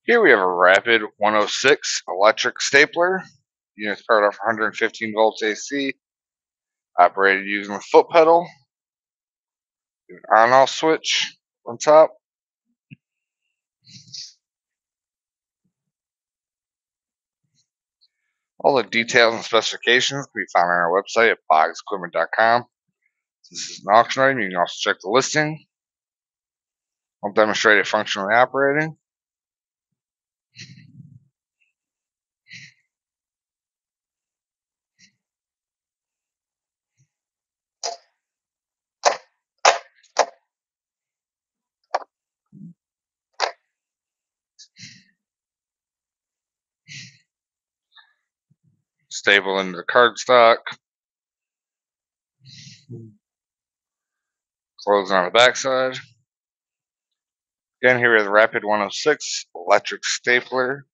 Here we have a Rapid 106 electric stapler. Unit's powered off 115 volts AC, operated using the foot pedal, an on-off switch on top. All the details and specifications can be found on our website at boggsequipment.com. This is an auction item. You can also check the listing. I'll demonstrate it functionally operating. Staple into the cardstock. Close on the backside. Again, here we have the Rapid 106 electric stapler.